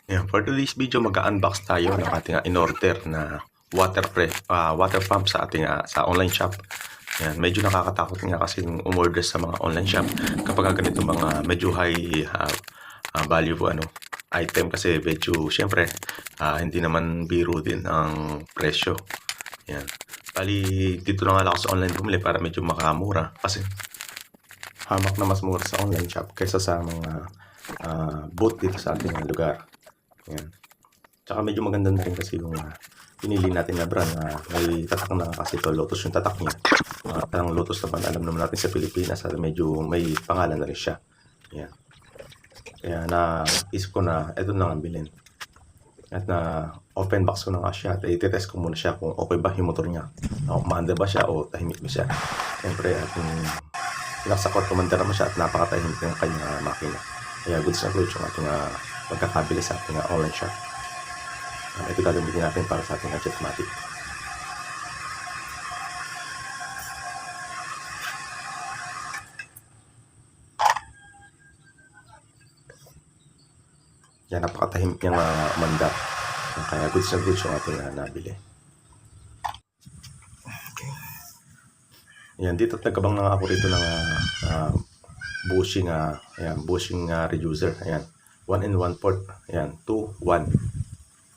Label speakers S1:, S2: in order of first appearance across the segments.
S1: Ayan, for today's video, mag-unbox tayo ng ating in-order na water pump sa ating sa online shop. Ayan, medyo nakakatakot nga kasi yung umorder sa mga online shop kapag ganito mga medyo high value item kasi medyo syempre hindi naman biro din ang presyo. Ayan. Bali, dito lang ako sa online bumili para medyo makamura kasi hamak na mas mura sa online shop kaysa sa mga booth dito sa ating lugar. Ayan. Tsaka medyo maganda na rin kasi yung pinili natin na brand na may tatak na kasi ito, Lotus yung tatak niya. Ang Lotus naman alam naman natin sa Pilipinas at medyo may pangalan na rin siya. Ayan. Kaya naisip ko na ito na ang bilhin. At na open box ko na nga siya at i-test ko muna siya kung okay ba yung motor niya. Maanda ba siya o tahimik ba siya. Siyempre ating nasa kwarto man naman siya at napakatahimik ng kanyang makina. Kaya goods na goods yung ating pagkakabili sa ating online shop. Ito gagamitin natin para sa ating Jetmatic. Yan, napakatahimik niyang mandar. Kaya goods na goods yung ating nabili. Yan, dito nagkabang na ako rito ng bushing bushing reducer. Ayan, 1-in-1 port. Ayan, 2-1.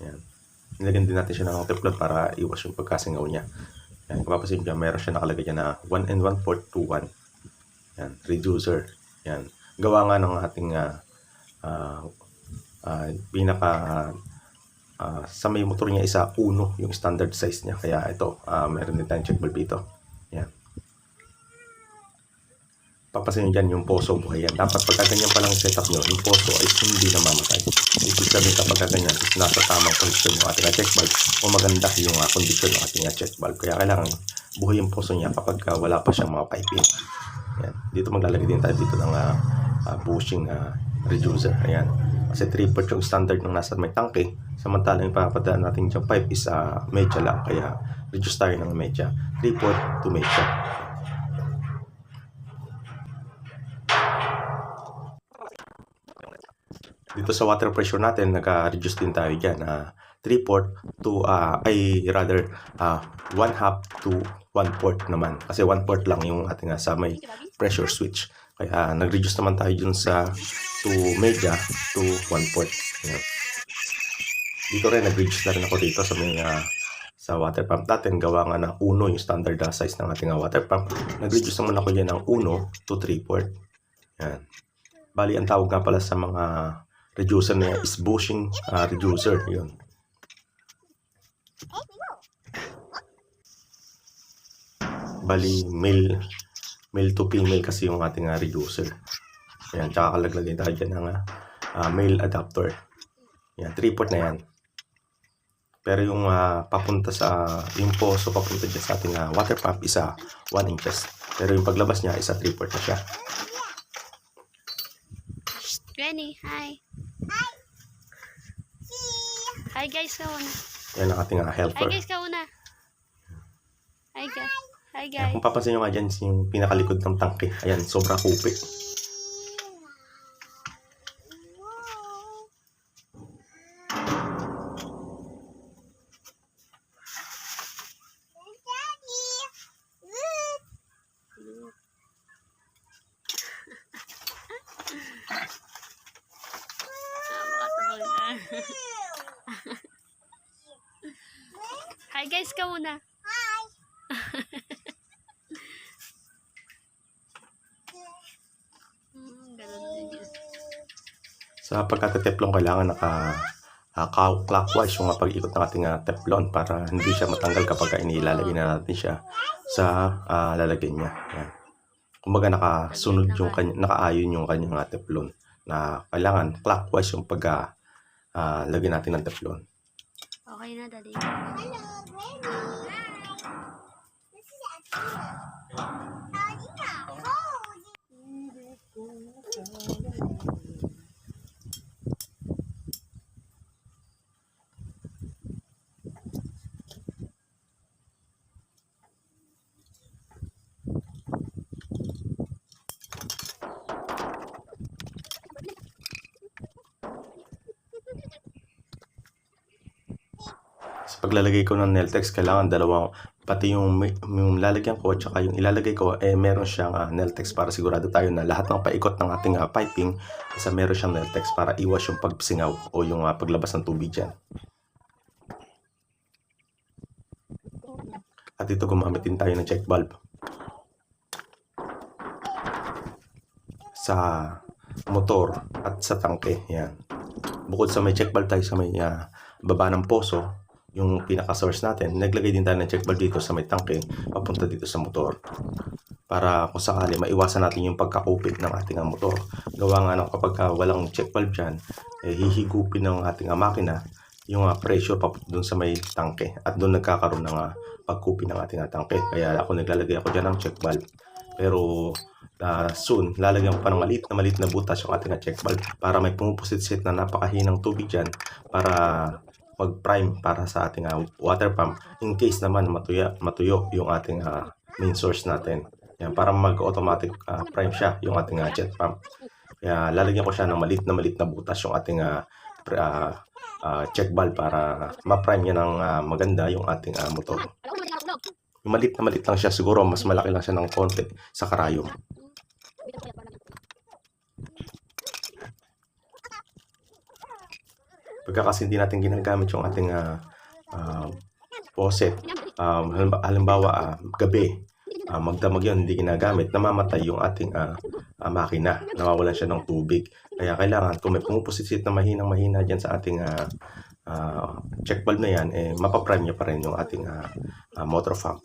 S1: Ayan. Nilagyan din natin siya ng teflon para iwas yung pagkasingaw niya. Ayan, kung mapapansin niyo, meron siya nakalagay dyan na 1-in-1 port 2-1. Ayan, reducer. Ayan, gawa nga ng ating sa may motor niya isa 1 yung standard size niya. Kaya ito, meron din tayong check valve dito. Ayan. Papasin nyo dyan yung poso buhay yan. Dapat pagka ganyan palang setup nyo, yung poso ay hindi namamatay. Ibig sabihin kapag ganyan, nasa tamang kondisyon yung ating check valve o maganda yung kondisyon ng ating check valve. Kaya kailangan buhay yung poso niya kapag wala pa siyang mga piping. Ayan. Dito maglalagay din tayo dito ng bushing reducer. Ayan. Kasi 3-port yung standard ng nasa may tangke. Samantalang yung papadaan natin yung pipe is medya lang. Kaya reduce tayo ng medya. 3-port to medya. Dito sa water pressure natin, nag-reduce din tayo dyan. 3-port to, 1/2 to 1-port naman. Kasi 1-port lang yung ating sa may pressure switch. Kaya nag-reduce naman tayo dun sa to media to 1-port. Dito rin, nag-reduce na rin ako dito sa may sa water pump natin. Gawa nga na 1 yung standard size ng ating water pump. Nag-reduce naman ako dyan ng 1 to 3-port. Yan. Bali, ang tawag nga pala sa mga reducer na is bushing reducer. Yun. Bali, male to female kasi yung ating reducer. Ayan, tsaka kalaglagay tayo dyan ng male adapter. Ayan, 3-port na yan. Pero yung papunta sa yung poso, papunta dyan sa ating water pump isa 1 inches. Pero yung paglabas niya isa 3-port na siya.
S2: Granny, hi. Hi guys, kauna.
S1: Yan ang ating helper.
S2: Hi guys, kauna. Hi guys. Hi
S1: Ayan,
S2: guys.
S1: kung papansin nyo nga dyan, yung pinakalikod ng tangke. Ayan, sobra kupi.
S2: Hi guys, kauna. Hi.
S1: Sa pagkateflon, kailangan clockwise yung pag-ikot ng ating teflon para hindi siya matanggal kapag inilalagay na natin siya sa lalagyan niya. Yan. Kumbaga nakasunod yung nakaayon yung kanyang teflon na kailangan clockwise yung lagyan natin ng teflon.
S2: Okay na, Daddy.
S1: paglalagay ko ng Neltex, kailangan dalawang, pati yung lalagyan ko at saka yung ilalagay ko, meron siyang Neltex para sigurado tayo na lahat ng paikot ng ating piping, meron siyang Neltex para iwas yung pagsingaw o yung paglabas ng tubig dyan. At ito, gumamit din tayo ng check valve sa motor at sa tangke. Yan. Bukod sa may check valve tayo sa may baba ng poso, yung pinaka-source natin, naglagay din tayo ng check valve dito sa may tangke, papunta dito sa motor. Para kung sakali, maiwasan natin yung pagkakupit ng ating motor. Gawa nga kapag walang check valve dyan, hihigupin ng ating makina yung pressure papunta dun sa may tangke. At doon nagkakaroon ng pagkupit ng ating tangke. Kaya naglalagay ako dyan ng check valve. Pero soon, lalagyan ko pa ng maliit na butas yung ating check valve para may pumupusit-sit na napakahinang tubig dyan para pag-prime para sa ating water pump in case naman matuyo yung ating main source natin. Yan, para mag-automatic prime siya yung ating jet pump. Kaya lalagyan ko siya ng maliit na butas yung ating check valve para ma-prime niya ng maganda yung ating motor. Yung maliit lang siya, siguro mas malaki lang siya ng konti sa karayom. Pagka kasi hindi natin ginagamit yung ating faucet, halimbawa gabi, magdamag yun, hindi ginagamit, namamatay yung ating makina, nawawalan siya ng tubig. Kaya kailangan, kung may pumupusit na mahina dyan sa ating check valve na yan, mapaprime niya pa rin yung ating motor pump.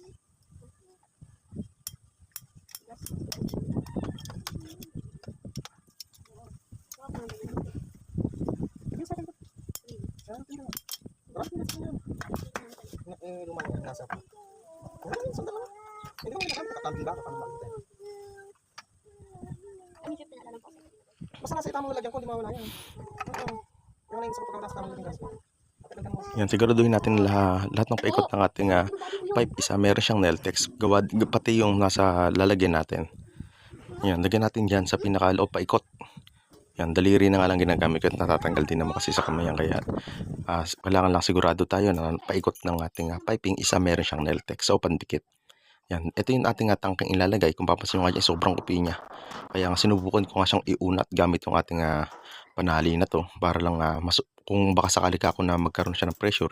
S3: Basta nasa itamang lalagyan ko, di mawala yan. Yung na yung sa pagkakalas tamang lalagyan gas ko.
S1: Yan, siguraduhin natin lahat ng paikot ng ating pipe meron siyang Neltex. Pati yung nasa lalagyan natin. Yan, lagyan natin dyan sa pinakaloob paikot. Yan, daliri na nga lang ginagamit ko at natatanggal din naman kasi sa kamay yan. Kaya kailangan lang sigurado tayo na paikot ng ating piping meron siyang Neltex o pandikit. Yan, ito yung ating tangkeng ilalagay. Kung papansin nyo nga dyan, sobrang upi niya. Kaya sinubukan ko nga siyang iunat gamit yung ating panali na to para lang kung baka sakali ka ako na magkaroon siya ng pressure,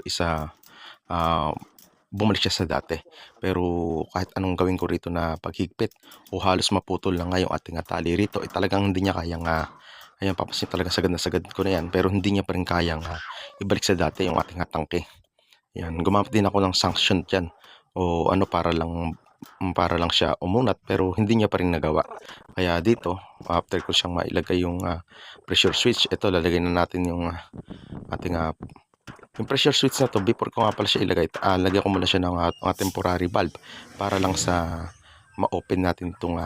S1: bumalik siya sa dati. Pero kahit anong gawin ko rito na paghigpit o halos maputol lang nga yung ating tali rito, talagang hindi niya kayang ayan, papansin talaga sagad na sagad ko na yan, pero hindi niya pa rin kayang ibalik sa dati yung ating tangke. Yan, gumamit din ako ng sanction dyan o para lang siya umunat, pero hindi niya pa rin nagawa. Kaya dito, after ko siyang mailagay yung pressure switch, ito lalagay na natin yung ating yung pressure switch na to. Before ko nga pala siya ilagay, lagyan ko muna siya ng temporary valve para lang sa ma-open natin itong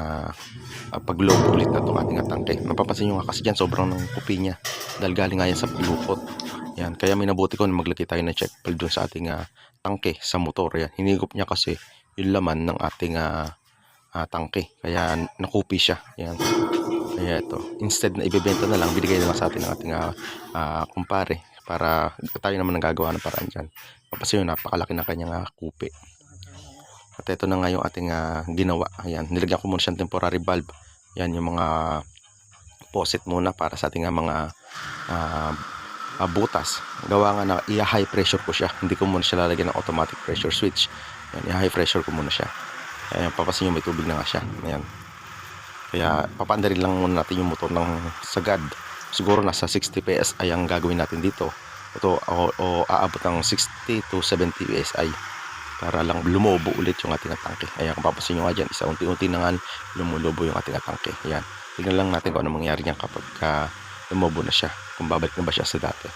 S1: pag-load ulit na itong ating tangke. Mapapansin nyo nga kasi dyan sobrang kupi niya dahil galing nga yan sa lupot. Yan, kaya minabuti ko na maglagay tayo ng check valve dun sa ating tangke sa motor. Yan, hinigop niya kasi yung laman ng ating tangke, kaya nakupi siya. Yan. Kaya ito, instead na ibebenta na lang, binigay na lang sa atin ng ating kumpare para tayo naman ang gagawa ng paraan dyan. Kasi yun, napakalaki na kanyang kupi. At ito na nga yung ating ginawa. Ayan, nilagyan ko muna siyang temporary valve. Yan yung mga faucet muna para sa ating mga butas. Gawa nga na i-high pressure ko siya. Hindi ko muna siya lalagyan ng automatic pressure switch. Yan, i-high pressure ko muna siya. Ayan, papasin nyo may tubig na nga siya. Ayan. Kaya papandarin lang muna natin yung motor ng sagad. Siguro nasa 60 PSI ang gagawin natin dito. Ito o aabot ng 60 to 70 PSI para lang lumubo ulit yung ating tangke. Ayan, kung papasin nyo nga dyan, unti-unti na nga lumulubo yung ating tangke. Ayan. Tignan lang natin kung ano mangyari niyan kapag lumubo na siya. Kung babalik na ba siya sa dati.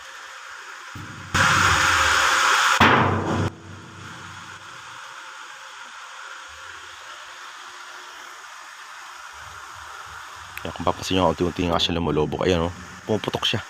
S1: Ayan, kung papasin nyo, unti-unti nga siya lumulubog. Ayan, pumuputok siya.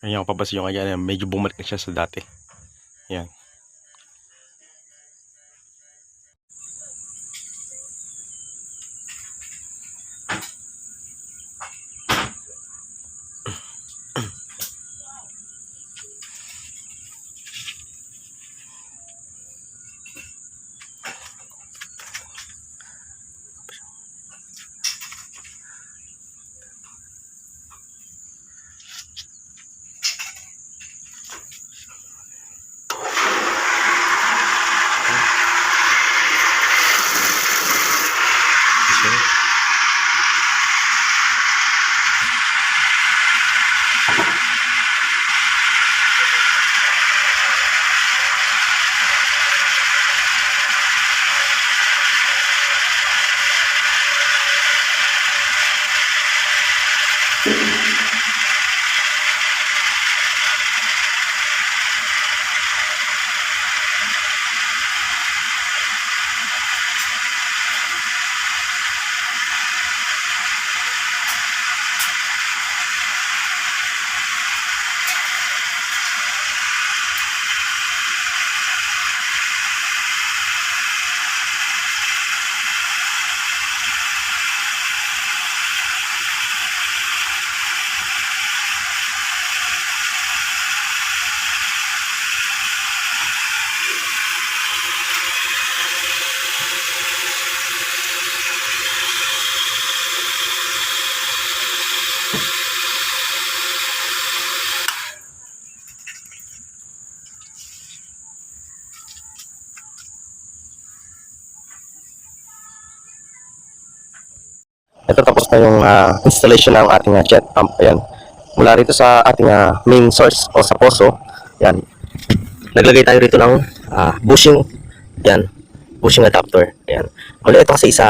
S1: Ayan, kung papansin nyo kaya medyo bumalik na siya sa dati. Yan. Ito tapos na yung installation ng ating jet pump. Ayan. Mula rito sa ating main source o sa poso. Yan. Naglagay tayo rito ng bushing. Yan. Bushing adapter. Ayan. Mula ito kasi isa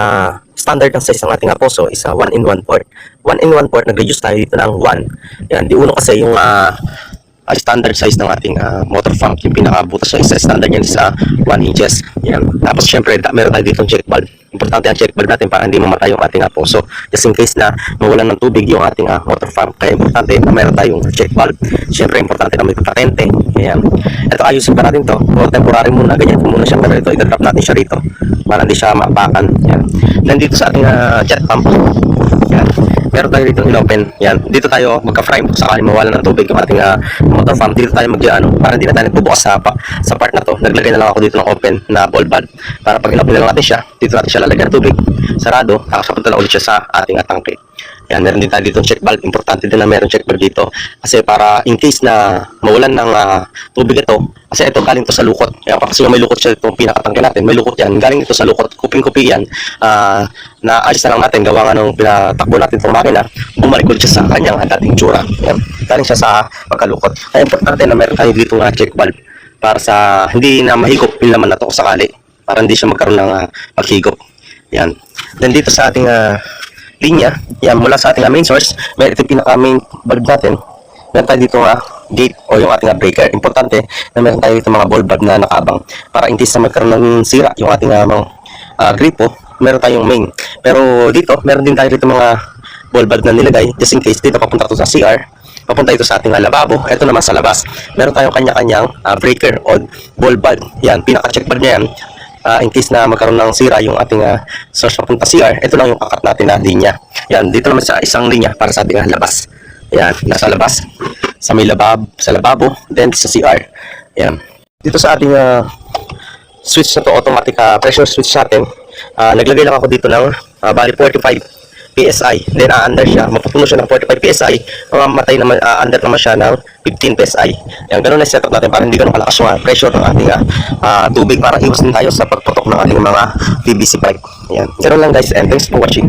S1: standard ng size ng ating poso is 1-in-1 port. 1-in-1 port, nag-reduce tayo dito ng 1. Yan. Di uno kasi yung standard size ng ating motor pump. Yung pinakabutas niya, standard niya is 1 inches. Yan. Tapos syempre, meron tayo dito check valve. Importante ang check valve natin para hindi mamatay yung ating poso. Just in case na mawalan ng tubig yung ating motor pump. Kaya importante na meron tayong check valve. Syempre, importante na may patente. Ayan. Ito, ayusin pa natin to. O temporary muna. Ganyan po muna siya. Pero ito, i-drop natin siya rito. Para hindi siya maapakan. Ayan. Nandito sa ating jet pump. Ayan. Meron tayo dito in-open. Yan. Dito tayo magka-frame kung sakali mawalan ng tubig yung ating motor pump. Dito tayo para hindi na tayo nagbubukas sa part na to. Naglagay na lang ako dito ng open na ball valve. Para pag in-open na lang natin siya, dito natin siya lalagyan ng tubig. Sarado, kakasapunta na ulit siya sa ating tangke. Yan, meron din tayo dito check valve. Importante din na meron check valve dito. Kasi para in case na mawalan ng tubig ito, kasi ito galing to sa lukot. Kaya kasi may lukot siya itong pinakatangke natin. May lukot yan. Galing ito sa lukot. Kuping-kupi yan. Na ayos na lang natin. Gawa nga nung pinatakbo natin itong makina. Bumalik ulit siya sa kanyang dating tsura. Yan. Galing siya sa pagkalukot. Kaya importante na meron tayo dito check valve. Para sa hindi na mahigop yung laman na ito sakali. Para hindi siya magkaroon ng paghigop. Yan. Then dito sa ating linya, yan, mula sa ating main source, may ito pinaka main valve natin. Meron tayo dito gate o yung ating breaker. Importante na meron tayo dito mga ball valve na nakaabang para in case na magkaroon ng sira yung ating gripo, meron tayong main. Pero dito, meron din tayo dito mga ball valve na nilagay just in case dito papunta to sa CR, papunta ito sa ating lababo. Ito naman sa labas, meron tayong kanya-kanyang breaker o ball valve. Yan, pinaka-check valve niya yan. In case na magkaroon ng sira yung ating source papunta CR, ito lang yung kakat natin na linya. Yan, dito naman sa isang linya para sa ating labas. Yan, nasa labas, sa may sa lababo, then sa CR. Yan. Dito sa ating switch na to, automatic pressure switch natin, naglagay lang ako dito ng bali 45 PSI. Then under siya, mapupuno siya ng 45 PSI, mamatay naman, under naman siya ng 15 PSI. Yan, ganun na setup natin para hindi ganun kalakas yung pressure ng ating tubig, para iwas din tayo sa pagputok ng ating mga PVC pipe. Yan, ganun lang guys, and thanks for watching.